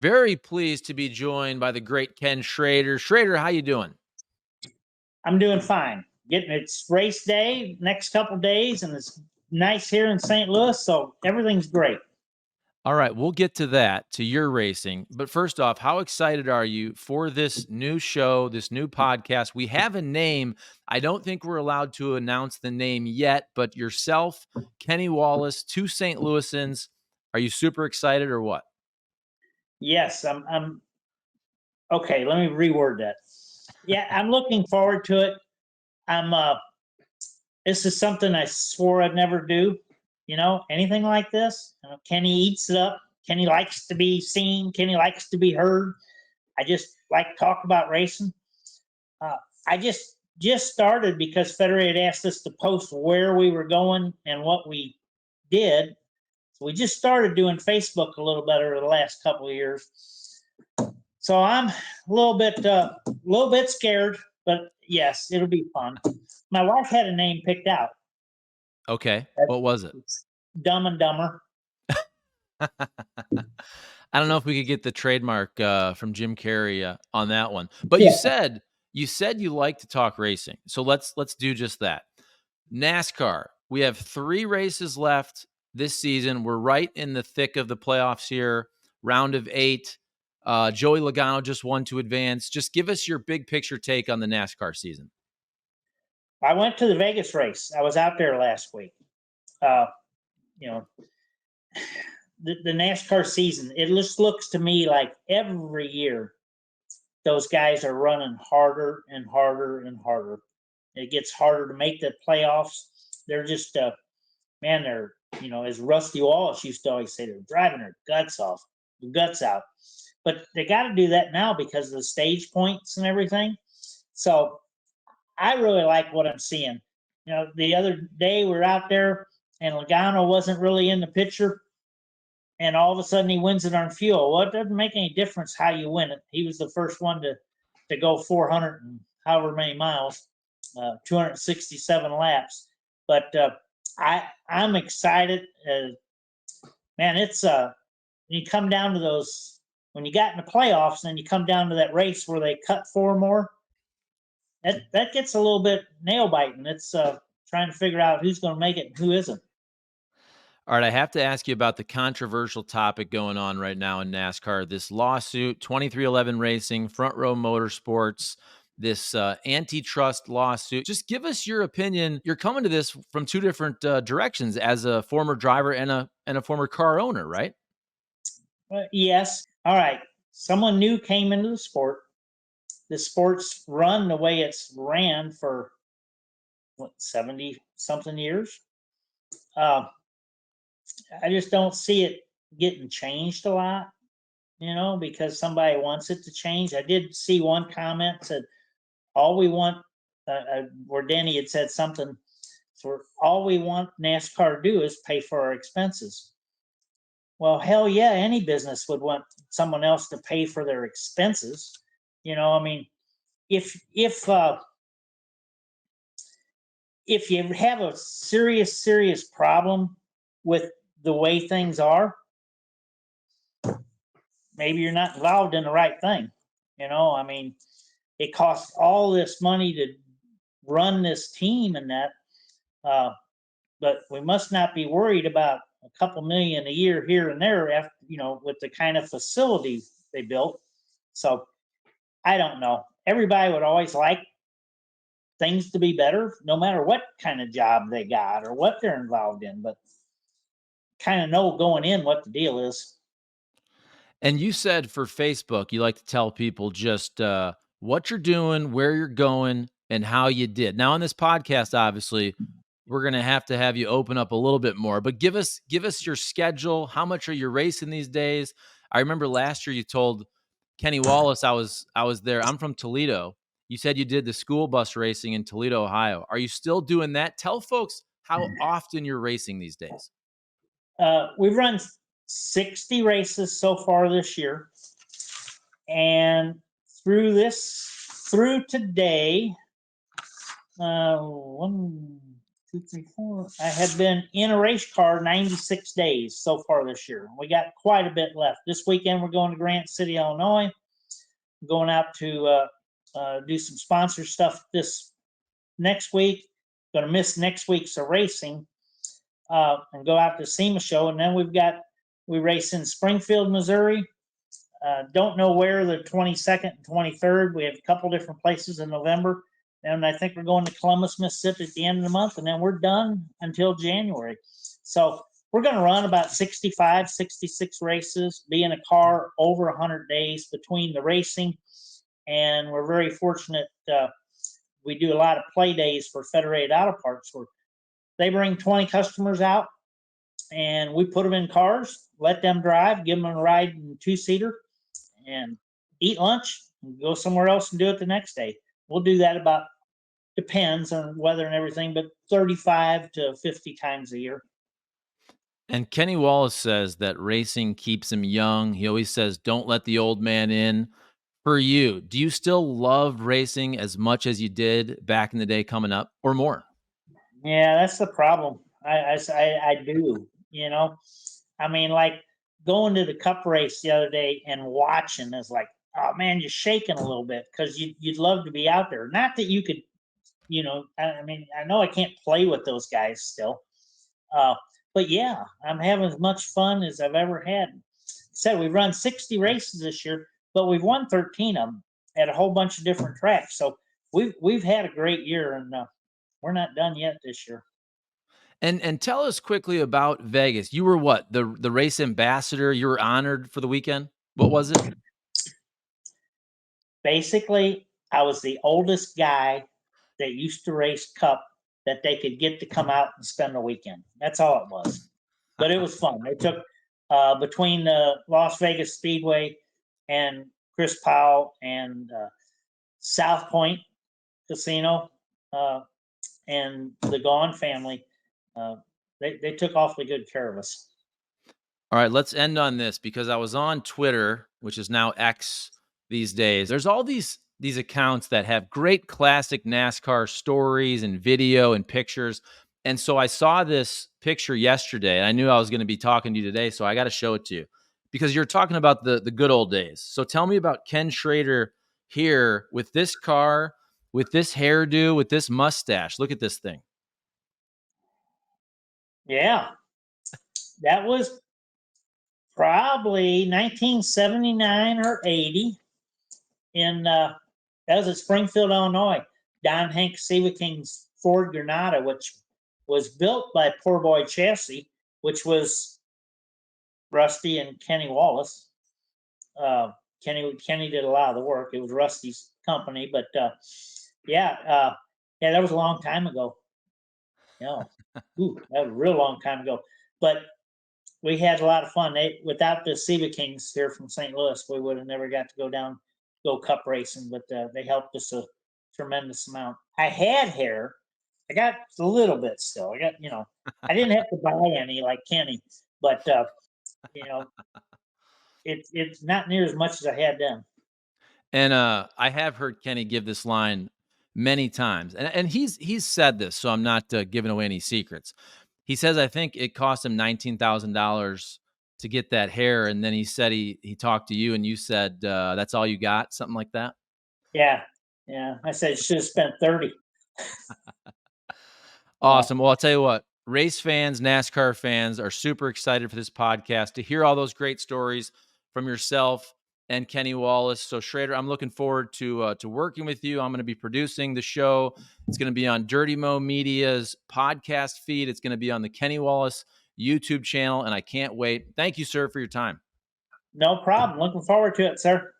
Very pleased to be joined by the great Ken Schrader. Schrader, how you doing? I'm doing fine. It's race day next couple days, and it's nice here in St. Louis, so everything's great. All right, we'll get to that, to your racing. But first off, how excited are you for this new show, this new podcast? We have a name. I don't think we're allowed to announce the name yet, but yourself, Kenny Wallace, two St. Louisans. Are you super excited or what? Yes, I'm okay. Let me reword that. Yeah, I'm looking forward to it. I'm This is something I swore I'd never do. Anything like this. Kenny eats it up. Kenny likes to be seen. Kenny likes to be heard. I just like to talk about racing. Uh, I just started because Federated asked us to post where we were going and what we did. So we just started doing Facebook a little better the last couple of years. So I'm a little bit scared, but yes, it'll be fun. My wife had a name picked out. Okay, what was it? Dumb and Dumber. I don't know if we could get the trademark from Jim Carrey on that one. But Yeah. you said you like to talk racing. So let's do just that. NASCAR. We have 3 races left this season. We're right in the thick of the playoffs here. Round of 8. Joey Logano just won to advance. Just give us your big picture take on the NASCAR season. I went to the Vegas race. I was out there last week. Uh, you know, the NASCAR season, it just looks to me like every year those guys are running harder and harder and harder. It gets harder to make the playoffs. They're just, man, they're, as Rusty Wallace used to always say, they're driving their guts out. But they got to do that now because of the stage points and everything. So I really like what I'm seeing. The other day we are out there and Logano wasn't really in the picture, and all of a sudden he wins it on fuel. Well, it doesn't make any difference how you win it. He was the first one to go 400 and however many miles, 267 laps. But I'm excited. Man, it's you come down to those when you got in the playoffs, and you come down to that race where they cut 4 more. That gets a little bit nail biting. It's trying to figure out who's going to make it and who isn't. All right, I have to ask you about the controversial topic going on right now in NASCAR. This lawsuit, 2311 Racing, Front Row Motorsports, this antitrust lawsuit. Just give us your opinion. You're coming to this from 2 different directions as a former driver and a former car owner, right? Yes. All right. Someone new came into the sport. The sport's run the way it's ran for 70 something years. I just don't see it getting changed a lot, because somebody wants it to change. I did see one comment said, all we want, where Denny had said something, so all we want NASCAR to do is pay for our expenses. Well, hell yeah, any business would want someone else to pay for their expenses. I mean, if you have a serious problem with the way things are, maybe you're not involved in the right thing. I mean, it costs all this money to run this team and that, but we must not be worried about a couple million a year here and there after, with the kind of facility they built. So I don't know. Everybody would always like things to be better, no matter what kind of job they got or what they're involved in, but kind of know going in what the deal is. And you said for Facebook, you like to tell people just what you're doing, where you're going, and how you did. Now, on this podcast, obviously, we're going to have you open up a little bit more, but give us your schedule. How much are you racing these days? I remember last year you told Kenny Wallace, I was there. I'm from Toledo. You said you did the school bus racing in Toledo, Ohio. Are you still doing that? Tell folks how often you're racing these days. We've run 60 races so far this year, and through today, 2, 3, 4. I have been in a race car 96 days so far this year. We got quite a bit left. This weekend, we're going to Grant City, Illinois. Going out to do some sponsor stuff this next week. Going to miss next week's racing and go out to SEMA show. And then we race in Springfield, Missouri. Don't know where the 22nd and 23rd. We have a couple different places in November. And I think we're going to Columbus, Mississippi at the end of the month. And then we're done until January. So we're going to run about 65, 66 races, be in a car over 100 days between the racing. And we're very fortunate. We do a lot of play days for Federated Auto Parts where they bring 20 customers out and we put them in cars, let them drive, give them a ride in two-seater and eat lunch and go somewhere else and do it the next day. We'll do that about, depends on weather and everything, but 35 to 50 times a year. And Kenny Wallace says that racing keeps him young. He always says, don't let the old man in. For you, do you still love racing as much as you did back in the day coming up or more? Yeah, that's the problem. I do, you know. I mean, like going to the cup race the other day and watching is like, oh man, you're shaking a little bit because you'd love to be out there. Not that you could, you know, I mean, I know I can't play with those guys still. But yeah, I'm having as much fun as I've ever had. Said we've run 60 races this year, but we've won 13 of them at a whole bunch of different tracks. So we've had a great year, and we're not done yet this year. And tell us quickly about Vegas. You were what? The race ambassador? You were honored for the weekend? What was it? Basically, I was the oldest guy that used to race Cup that they could get to come out and spend the weekend. That's all it was. But it was fun. They took between the Las Vegas Speedway and Chris Powell and South Point Casino and the Gone family. They took awfully good care of us. All right, let's end on this because I was on Twitter, which is now X these days. There's all these accounts that have great classic NASCAR stories and video and pictures. And so I saw this picture yesterday and I knew I was going to be talking to you today, so I got to show it to you because you're talking about the good old days. So tell me about Ken Schrader here with this car, with this hairdo, with this mustache. Look at this thing. Yeah. That was probably 1979 or 80 in that was at Springfield, Illinois. Don Hank Sieveking's Ford Granada, which was built by Poor Boy Chassis, which was Rusty and Kenny Wallace. Kenny did a lot of the work. It was Rusty's company, but yeah, that was a long time ago. Yeah, that was a real long time ago. But we had a lot of fun. Without the Sievekings here from St. Louis, we would have never got to go cup racing. But they helped us a tremendous amount. I had hair. I got a little bit still. I didn't have to buy any like Kenny, but you know, it's not near as much as I had then. And I have heard Kenny give this line many times, and he's said this, so I'm not giving away any secrets. He says I think it cost him $19,000 to get that hair, and then he said he talked to you, and you said that's all you got, something like that. Yeah, I said should have spent 30. Awesome. Well, I'll tell you what, race fans, NASCAR fans are super excited for this podcast to hear all those great stories from yourself and Kenny Wallace. So Schrader, I'm looking forward to working with you. I'm going to be producing the show. It's going to be on Dirty Mo Media's podcast feed. It's going to be on the Kenny Wallace YouTube channel, and I can't wait. Thank you, sir, for your time. No problem. Looking forward to it, sir.